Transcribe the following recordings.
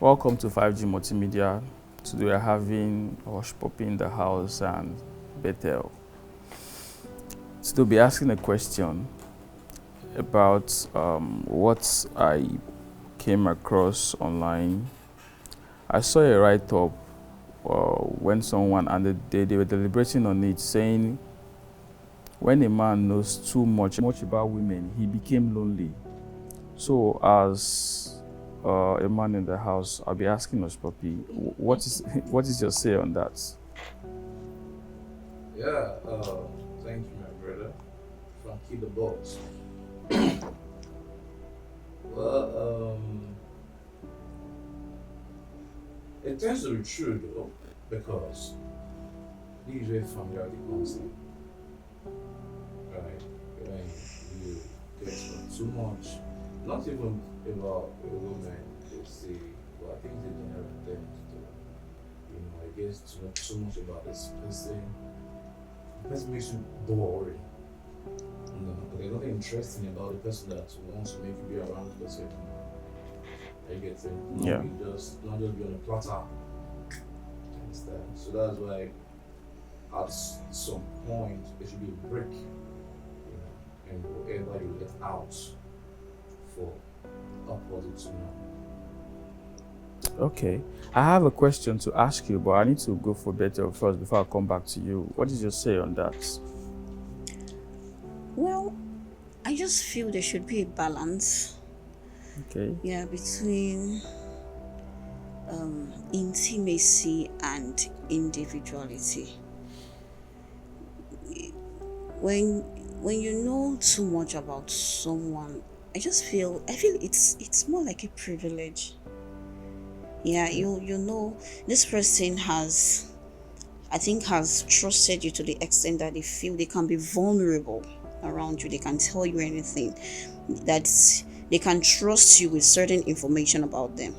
Welcome to 5G Multimedia. Today we are having Hush Puppy in the house and Bethel. Today we'll be asking a question about what I came across online. I saw a write-up when someone, and they were deliberating on it, saying when a man knows too much about women, he became lonely. So as a man in the house, I'll be asking us, Puppy, what is what is your say on that? Yeah, thank you, my brother. Frankie the boss. Well, it tends to be true though, because this is where familiarity comes in, right? When you get too much, not even about a woman, they say, well, I think the general tend to, I guess too much about this person. The person makes you boring. No, there's nothing interesting about the person that wants to make you be around the person. I get it. Yeah. Not just be on a platter. You understand? So that's why at some point there should be a break, and whatever you let out for opposite to know. Okay. I have a question to ask you, but I need to go for better first before I come back to you. What is your say on that? Well, I just feel there should be a balance, Okay. between intimacy and individuality. When when you know too much about someone, I feel it's more like a privilege. Yeah, you know this person has trusted you to the extent that they feel they can be vulnerable around you. They can tell you anything. That they can trust you with certain information about them.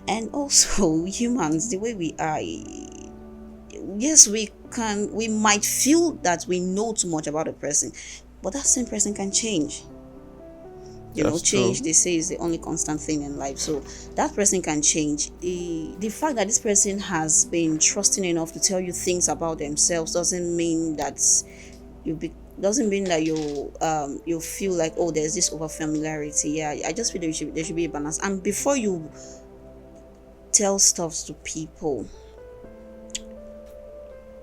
And also humans, the way we are, yes, we might feel that we know too much about a person, but that same person can change. That's true. Change, they say, is the only constant thing in life. So that person can change. The fact that this person has been trusting enough to tell you things about themselves doesn't mean that you be doesn't mean that you feel like, oh, there's this over familiarity. Yeah, I just feel there should be a balance. And before you tell stuff to people,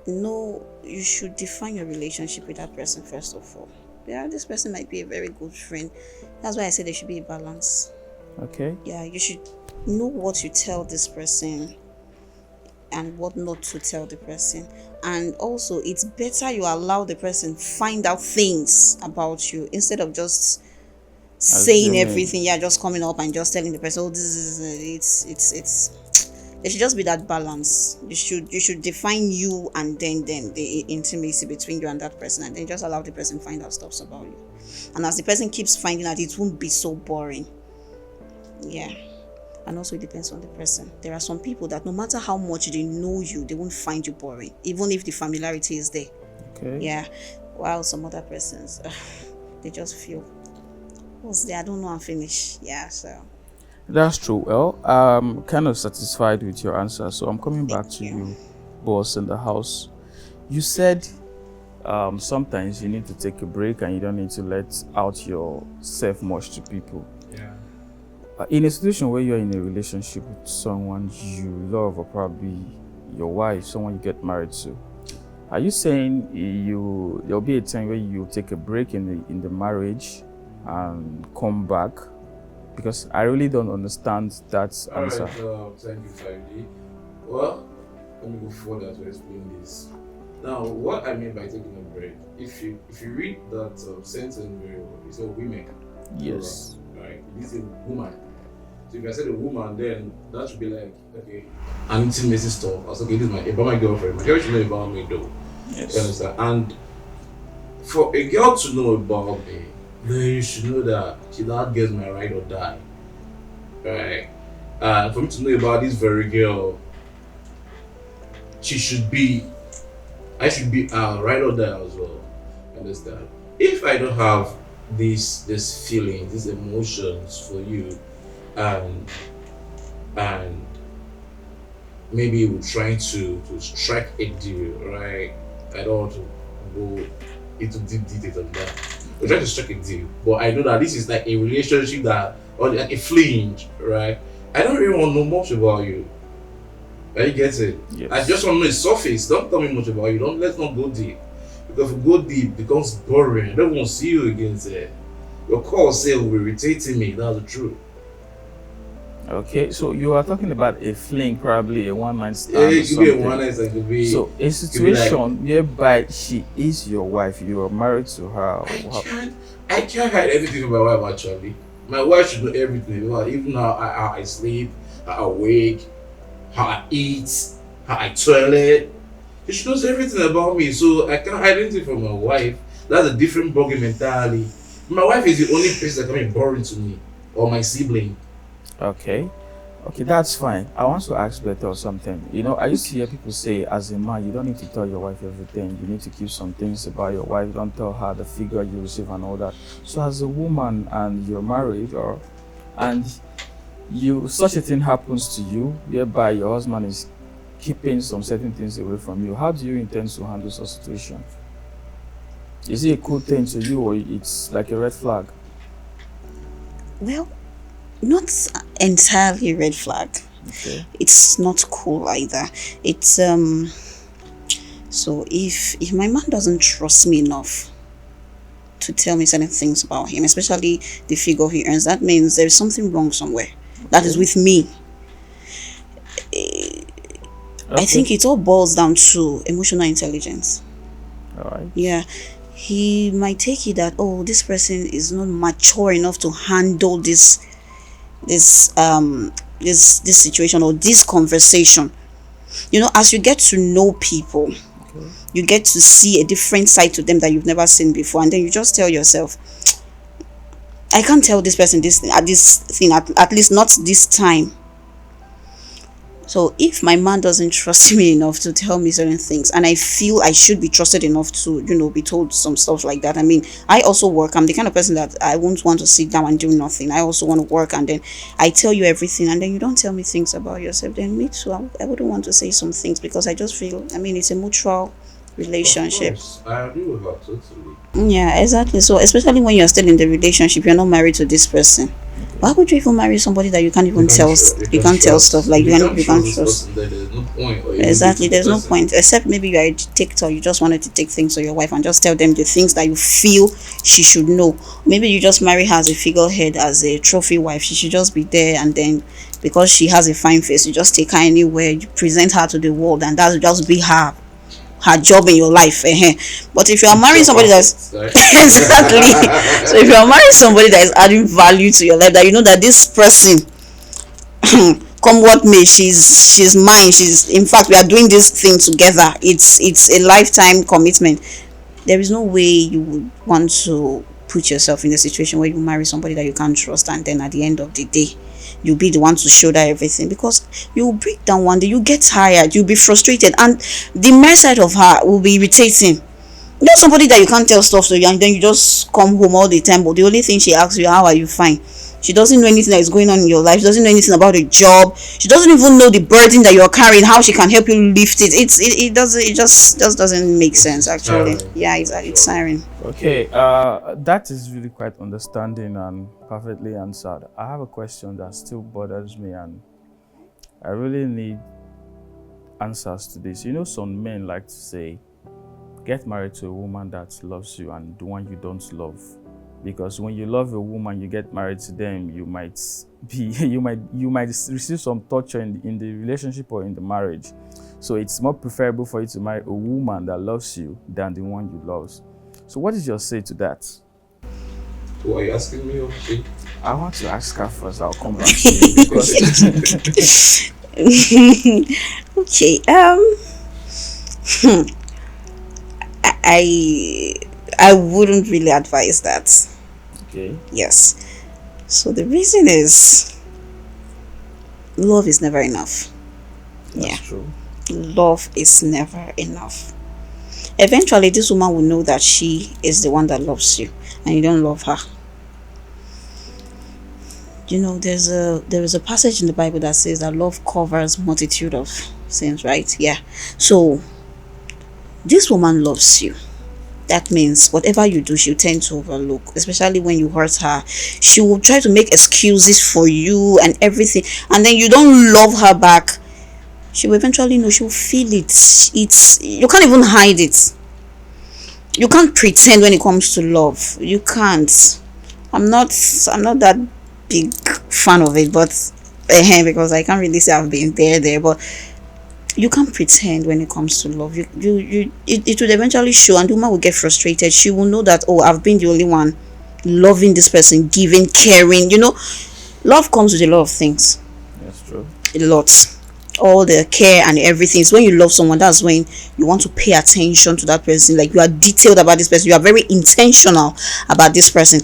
no, you should define your relationship with that person first of all. Yeah, this person might be a very good friend. That's why I said there should be a balance. Okay. Yeah, you should know what you tell this person and what not to tell the person. And also, it's better you allow the person find out things about you instead of just saying Assuming. everything. Yeah, just coming up and just telling the person, oh, this is it's there should just be that balance. You should define you, and then the intimacy between you and that person, and then just allow the person find out stuff about you. And as the person keeps finding out, it won't be so boring. Yeah. And also it depends on the person. There are some people that no matter how much they know you, they won't find you boring, even if the familiarity is there. Okay. Yeah. While some other persons, they just feel, what's there? I don't know, I'm finished. Yeah, so That's true. Well, I'm kind of satisfied with your answer, so I'm coming back thank to you. you, boss in the house. You said sometimes you need to take a break and you don't need to let out yourself much to people. Yeah. In a situation where you're in a relationship with someone you love, or probably your wife, someone you get married to, are you saying there'll be a time where you take a break in the marriage and come back? Because I really don't understand that All right. answer. Thank you, 5D. Well, let me go further to explain this. Now, what I mean by taking a break, if you read that sentence very well, it's a women. Yes. Right? It is a woman. So if I said a woman, then that should be like, okay, an intimacy stuff. I was okay, this is about my girlfriend. My girl should know about me though. Yes. You understand? And for a girl to know about me, then you should know that that girl's my ride or die. Right? And for me to know about this very girl, she should be I should be ride or die as well. Understand? If I don't have these feelings, these emotions for you, and and maybe we're trying to strike a deal, right? I don't want to go into deep details of that. We're trying to strike a deal, but I know that this is like a relationship that, or like a flinch, right? I don't really want to know much about you. Are you get it? I Yes. just want to know the surface. Don't tell me much about you. Don't Let's not go deep. Because if we go deep, it becomes boring. I don't want to see you again. Say. Your call say will be irritating me. That's the truth. Okay, so you are talking about a fling, probably a one night Yeah, stand or it could be a one something. night stand, could be So a could be like situation whereby she is your wife, you are married to her. I can't I can't hide everything from my wife actually. My wife should know everything about even how I sleep, how I wake, how I eat, how I toilet. She knows everything about me, so I can't hide anything from my wife. That's a different ballgame entirely. My wife is the only person that can be boring to me, or my sibling. Okay. Okay, that's fine. I want to ask better or something. I used to hear people say, as a man, you don't need to tell your wife everything. You need to keep some things about your wife. Don't tell her the figure you receive and all that. So, as a woman and you're married, and such a thing happens to you, whereby your husband is keeping some certain things away from you, how do you intend to handle such situation? Is it a cool thing to you, or it's like a red flag? Well, not entirely red flag. Okay. It's not cool either. It's so if my man doesn't trust me enough to tell me certain things about him, especially the figure he earns, that means there's something wrong somewhere. That is Okay. with me. I Okay. think it all boils down to emotional intelligence. All right. Yeah. He might take it that, oh, this person is not mature enough to handle this this situation or this conversation. As you get to know people, Okay. you get to see a different side to them that you've never seen before, and then you just tell yourself, I can't tell this person this thing at least not this time. So if my man doesn't trust me enough to tell me certain things, and I feel I should be trusted enough to, be told some stuff like that. I mean, I also work. I'm the kind of person that I won't want to sit down and do nothing. I also want to work, and then I tell you everything, and then you don't tell me things about yourself. Then me too, I wouldn't want to say some things because I just feel, I mean, it's a mutual Of relationship. course, I agree with her totally. Yeah, exactly. So especially when you're still in the relationship, you're not married to this person. Why would you even marry somebody that you can't even tell? You You can can't tell stuff trust. like If you can't you can't trust this trust. person, then there's no point. Or even Exactly, dating the there's no person. point except maybe you are a dictator. You just wanted to take things to your wife and just tell them the things that you feel she should know. Maybe you just marry her as a figurehead, as a trophy wife. She should just be there, and then because she has a fine face, you just take her anywhere, you present her to the world, and that's just be her job in your life. But if you are marrying Picture somebody that's perfect, right? exactly, so if you are marrying somebody that is adding value to your life, that you know that this person, come what may, she's mine. She's, in fact, we are doing this thing together. It's a lifetime commitment. There is no way you would want to put yourself in a situation where you marry somebody that you can't trust, and then at the end of the day you'll be the one to shoulder everything, because you will break down one day, you get tired, you'll be frustrated, and the mere sight of her will be irritating. Somebody that you can't tell stuff to, and then you just come home all the time, but the only thing she asks you, how are you? Fine. She doesn't know anything that is going on in your life. She doesn't know anything about the job. She doesn't even know the burden that you're carrying, how she can help you lift it. It just doesn't make sense It's actually. tiring. Yeah, it's siren. Okay, that is really quite understanding and perfectly answered. I have a question that still bothers me, and I really need answers to this. Some men like to say, get married to a woman that loves you and the one you don't love. Because when you love a woman, you get married to them, you might be you might receive some torture in the relationship or in the marriage. So it's more preferable for you to marry a woman that loves you than the one you love. So what is your say to that? So are you asking me or she? I want to ask her first. I'll come back to you because Okay. I I wouldn't really advise that. okay, Yes. So the reason is, love is never enough. Yeah. that's true. Love is never enough. Eventually this woman will know that she is the one that loves you and you don't love her. there is a passage in the Bible that says that love covers multitude of sins, right? Yeah. So this woman loves you. That means whatever you do, she'll tend to overlook, especially when you hurt her. She will try to make excuses for you and everything, and then you don't love her back. She will eventually know, she'll feel it. It's You can't even hide it. You can't pretend when it comes to love. You can't. I'm not that big fan of it, but because I can't really say I've been there, but you can't pretend when it comes to love. It would eventually show, and the woman will get frustrated. She will know that, oh, I've been the only one loving this person, giving, caring. Love comes with a lot of things. That's true. A lot. All the care and everything. So when you love someone, that's when you want to pay attention to that person. Like, you are detailed about this person. You are very intentional about this person.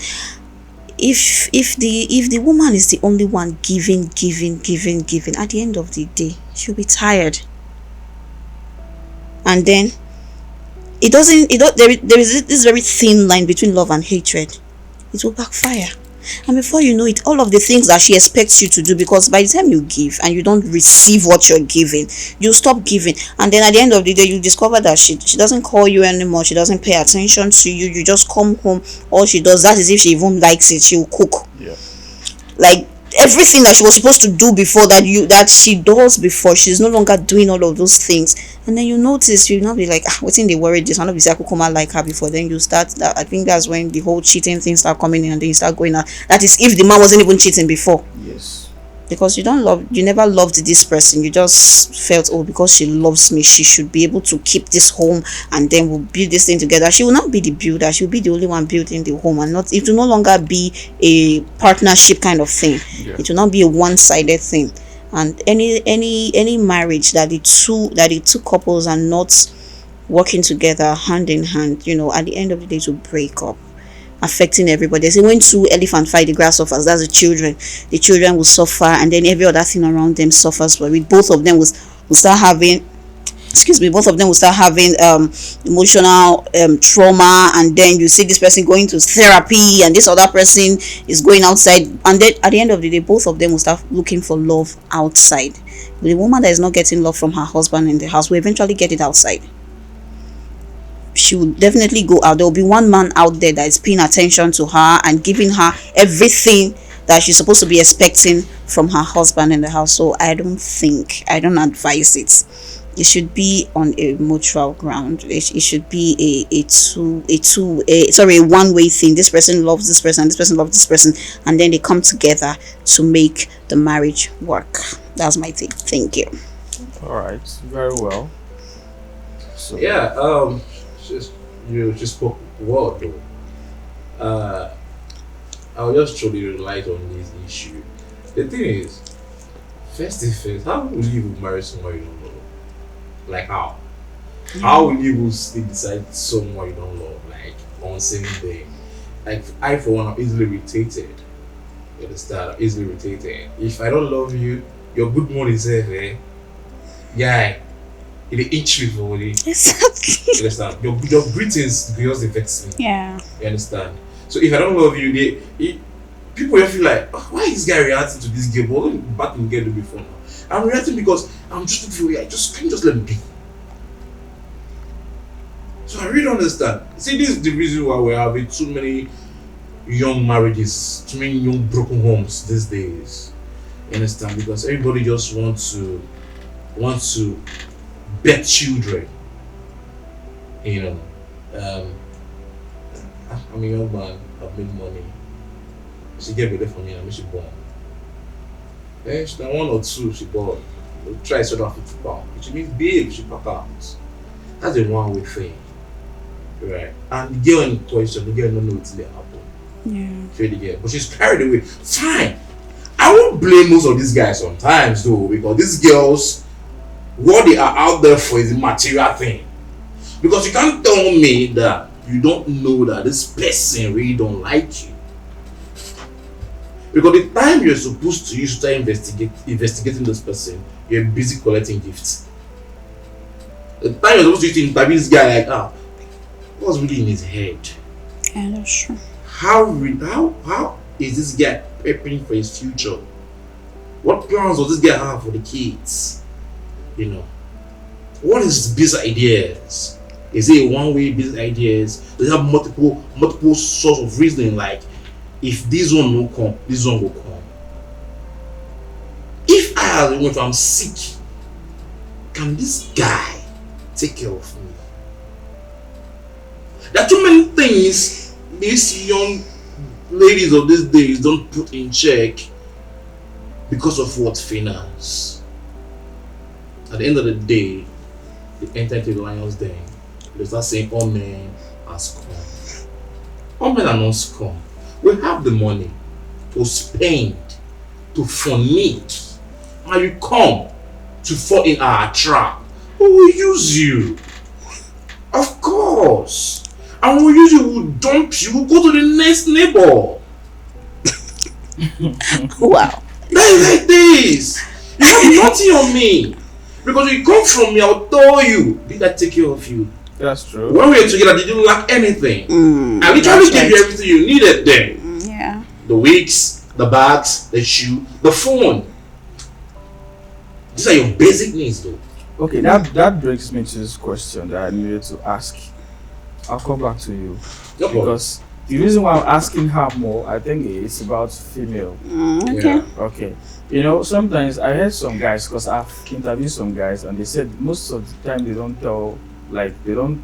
If the woman is the only one giving, at the end of the day, she'll be tired. And then there is this very thin line between love and hatred. It will backfire. And before you know it, all of the things that she expects you to do, because by the time you give and you don't receive what you're giving, you stop giving. And then at the end of the day, you discover that she doesn't call you anymore. She doesn't pay attention to you. You just come home. All she does, that is if she even likes it, she'll cook. Yeah. Like, everything that she was supposed to do before, that she does before, she's no longer doing all of those things. And then you notice, you not be like, what's in the worry, this one, not be say I could come out like her before. Then you start that. I think that's when the whole cheating thing start coming in, and then you start going out. That is if the man wasn't even cheating before. Yes. Because you never loved this person. You just felt, oh, because she loves me, she should be able to keep this home, and then we'll build this thing together. She will not be the builder. She'll be the only one building the home, and it will no longer be a partnership kind of thing. Yeah. It will not be a one-sided thing. And any marriage that the two couples are not working together hand in hand, at the end of the day, to break up, affecting everybody. They say when two elephants fight, the grass suffers. That's the children. The children will suffer, and then every other thing around them suffers. But with both of them will start having, both of them will start having emotional trauma, and then you see this person going to therapy, and this other person is going outside, and then at the end of the day, both of them will start looking for love outside. The woman that is not getting love from her husband in the house will eventually get it outside. She will definitely go out. There will be one man out there that is paying attention to her and giving her everything that she's supposed to be expecting from her husband in the house. So I don't advise it. It should be on a mutual ground. It should be a one-way thing. This person loves this person, this person loves this person, and then they come together to make the marriage work. That's my thing. Thank you. All right. Very well. So Yeah. You just spoke well though. I'll just throw the light on this issue. The thing is, first, how will you marry someone you don't love? Like how? How will you still decide someone you don't love? Like on same day. Like I for one am easily irritated. You understand? I'm easily irritated. If I don't love you, your good morning safe, guy. It itch me for me. Exactly. You understand? Your greetings just vex me. Yeah. You understand? So if I don't love you, people will feel like, why is this guy reacting to this game? What back in game before now? I'm reacting because I'm just looking for you. Can you just let me be? So I really don't understand. See, this is the reason why we're having too many young marriages, too many young broken homes these days. You understand? Because everybody just wants to bet children. I'm a young man, I've made money. She get ready for me and she born. Then she done one or two, she born. We'll try to sort of £50. Which means babe, she pack out. That's a one way thing. Right? And the girl in question, the girl don't know what's going to happen. Yeah. Feel the girl. But she's carried away. Fine. I won't blame most of these guys sometimes though, because these girls, what they are out there for is a material thing. Because you can't tell me that you don't know that this person really don't like you. Because the time you're supposed to use to start investigating this person, you're busy collecting gifts. The time you're supposed to use to interview this guy, like, what's really in his head? Yeah, that's true. How is this guy preparing for his future? What plans does this guy have for the kids? You know, what is his business ideas? Is it one-way business ideas? Does he have multiple source of reasoning? Like, if this one will come, this one will come. If if I'm sick, can this guy take care of me? There are too many things these young ladies of these days don't put in check because of what? Finance. At the end of the day, they enter into the lion's den. They start saying all men are scum. All men are not scum. We have the money to spend, to fornique, and you come to fall in our trap. We will use you. Of course. And when we use you, we'll dump you, we'll go to the next neighbor. Wow. That is like this. You have nothing on me. Because you come from me, I'll tell you. Did I take care of you? That's true. When we were together, did you lack anything? I literally gave you everything you needed then. Yeah. The wigs, the bags, the shoe, the phone. These are your basic needs though. Okay, that brings me to this question that I needed to ask. I'll come back to you. No problem. Because the reason why I'm asking her more, I think it's about female. Okay. Yeah. Okay. You know, sometimes I heard some guys, because I've interviewed some guys, and they said most of the time they don't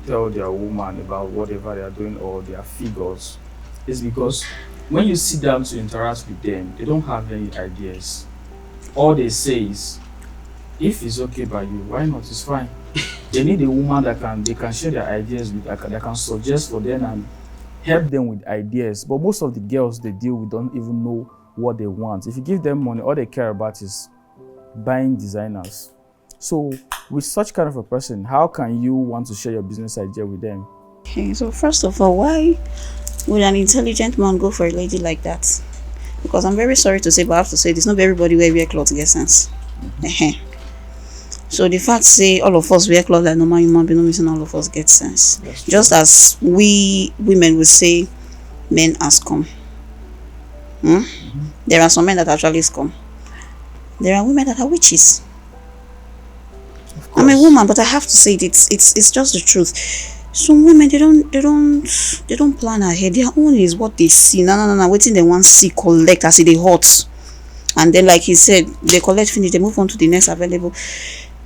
tell their woman about whatever they are doing or their figures. It's because when you sit down to interact with them, they don't have any ideas. All they say is, if it's okay by you, why not? It's fine. They need a woman that they can share their ideas with, that can suggest for them and help them with ideas. But most of the girls they deal with don't even know what they want. If you give them money, all they care about is buying designers. So with such kind of a person, how can you want to share your business idea with them? Okay, so first of all, why would an intelligent man go for a lady like that? Because I'm very sorry to say, but I have to say this, not everybody wear clothes get sense. So the fact say all of us wear clothes like normal human being, no mean all of us get sense. Just as we women will say men are scum. There are some men that actually scum. There are women that are witches. I'm a woman, but I have to say it, it's just the truth. Some women they don't plan ahead. Their own is what they see. No. Waiting they want see collect as they hot. And then like he said, they collect finish, they move on to the next available.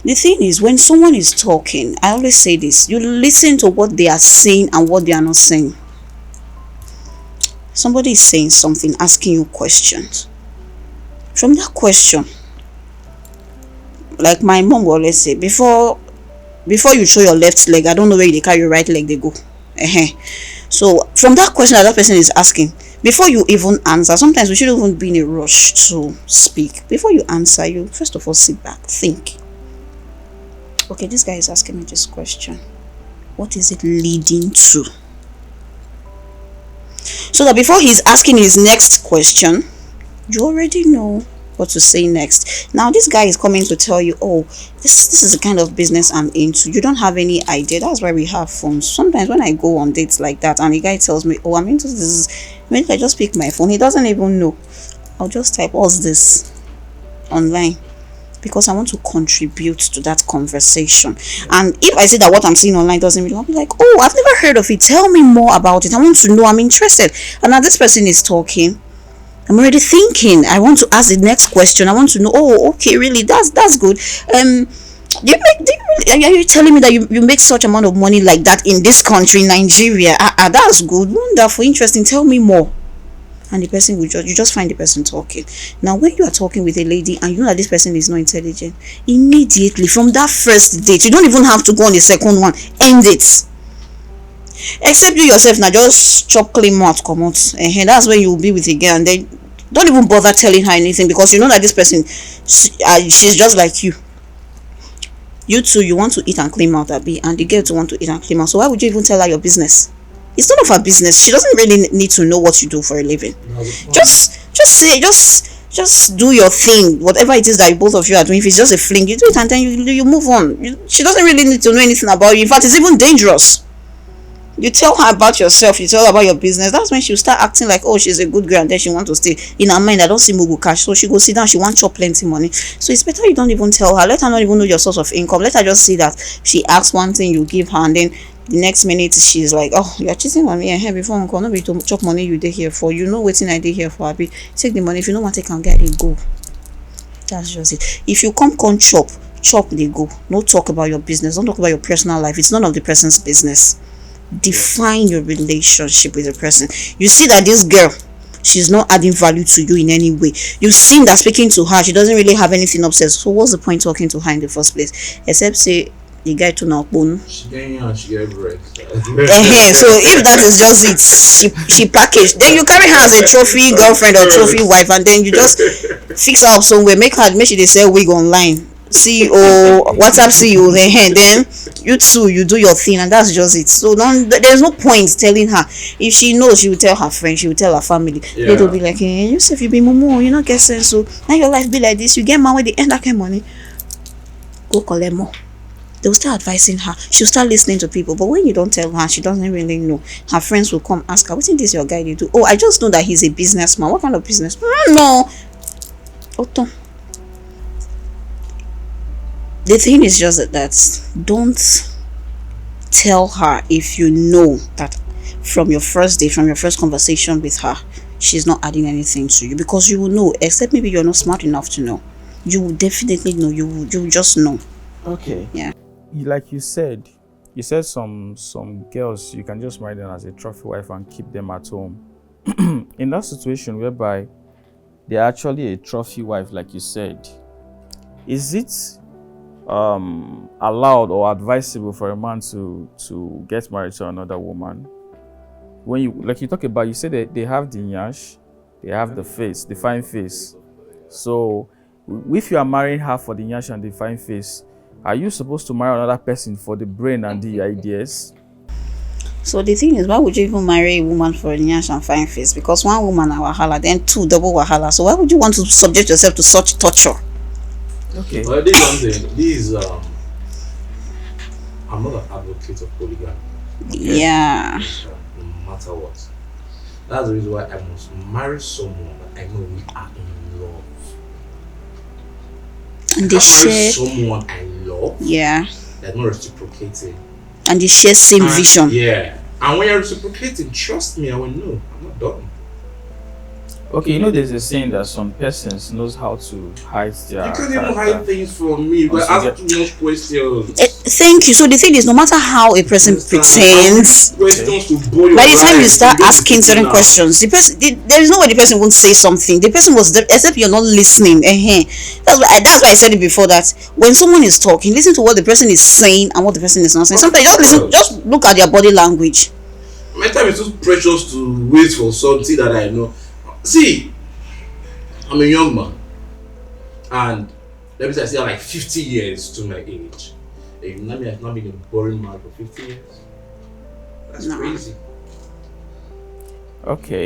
The thing is, when someone is talking, I always say this, you listen to what they are saying and what they are not saying. Somebody is saying something, asking you questions. From that question, like my mom will always say, before you show your left leg, I don't know where they carry your right leg, they go. So from that question that person is asking, before you even answer, sometimes we shouldn't even be in a rush to speak. Before you answer, you first of all sit back, think. Okay, this guy is asking me this question. What is it leading to? So that before he's asking his next question, you already know what to say next. Now this guy is coming to tell you, oh, this is the kind of business I'm into. You don't have any idea. That's why we have phones. Sometimes when I go on dates like that and the guy tells me, oh, I'm into this, when I just pick my phone, he doesn't even know. I'll just type, what's this online? Because I want to contribute to that conversation. And if I see that what I'm seeing online doesn't really, I'll be like, oh, I've never heard of it. Tell me more about it. I want to know. I'm interested. And now this person is talking. I'm already thinking. I want to ask the next question. I want to know. Oh, okay, really? That's good. Are you telling me that you make such amount of money like that in this country, Nigeria? That's good. Wonderful. Interesting. Tell me more. And the person will just find the person talking. Now when you are talking with a lady and you know that this person is not intelligent, immediately from that first date, you don't even have to go on the second one, end it. Except you yourself now just chop clean mouth, come out. That's when you will be with a girl, and then don't even bother telling her anything, because you know that this person, she's just like you. You too, you want to eat and clean mouth, Abby, and the girl too want to eat and clean mouth. So why would you even tell her your business? It's none of her business. She doesn't really need to know what you do for a living. Just do your thing. Whatever it is that both of you are doing, if it's just a fling, you do it and then you move on. She doesn't really need to know anything about you. In fact, it's even dangerous. You tell her about yourself, you tell her about your business. That's when she'll start acting like, oh, she's a good girl, and then she want to stay. In her mind, I don't see Mugu cash, so she go sit down, she want chop plenty money. So it's better you don't even tell her. Let her not even know your source of income. Let her just see that she asks one thing, you give her, and then the next minute she's like, oh, you're cheating on me. And here before uncle, no be to chop money you did here for. You know waiting I did here for. Abi, take the money. If you don't want to can get it, go. That's just it. If you come chop they go. No talk about your business. Don't talk about your personal life. It's none of the person's business. Define your relationship with the person. You see that this girl, she's not adding value to you in any way. You've seen that speaking to her, she doesn't really have anything upset. So what's the point talking to her in the first place? Except say the guy to now bone. She getting on, she get bread. So if that is just it, she packaged. Then you carry her as a trophy girlfriend or trophy wife, and then you just fix her up somewhere. Make sure they sell wig online. CEO, WhatsApp CEO, then you too, you do your thing, and that's just it. So there's no point telling her. If she knows, she will tell her friends, she will tell her family. Yeah. They'll be like, hey, you say if you be mumu, you not get sense. So now your life be like this. You get man with the end that kind money. Go collect more. They'll start advising her. She'll start listening to people. But when you don't tell her, she doesn't really know. Her friends will come ask her, what is this your guy you do? Oh, I just know that he's a businessman. What kind of business? No. Otto. The thing is just that don't tell her if you know that from your first day, from your first conversation with her, she's not adding anything to you, because you will know, except maybe you're not smart enough to know. You will definitely know. You will just know. Okay. Yeah. Like you said some girls, you can just marry them as a trophy wife and keep them at home. In that situation whereby they're actually a trophy wife, like you said, is it allowed or advisable for a man to get married to another woman? When you talk about, you say that they have the nyash, they have the face, the fine face. So if you are marrying her for the nyash and the fine face, are you supposed to marry another person for the brain and the ideas? So the thing is, why would you even marry a woman for a nyash and fine face? Because one woman a wahala, then two double wahala. So why would you want to subject yourself to such torture? Okay. Well, this something. This I'm not an advocate of polygamy. Okay? Yeah. No matter what. That's the reason why I must marry someone that I know we are in love. And they share someone I love. Yeah. That's not reciprocating. And they share same vision. Yeah. And when you're reciprocating, trust me, I will know. I'm not done. Okay, there's a saying that some persons knows how to hide their. You can't even hide things from me, but ask too much questions. Thank you. So the thing is, no matter how a person pretends, questions to boil by the time you start asking certain questions, there is no way the person won't say something. The person was there, except you're not listening. That's why I said it before, that when someone is talking, listen to what the person is saying and what the person is not saying. Sometimes just look at their body language. My time is too precious to wait for something that I know. See, I'm a young man, and let me say I still have like 50 years to my age. I've not been a boring man for 50 years. That's crazy. Okay.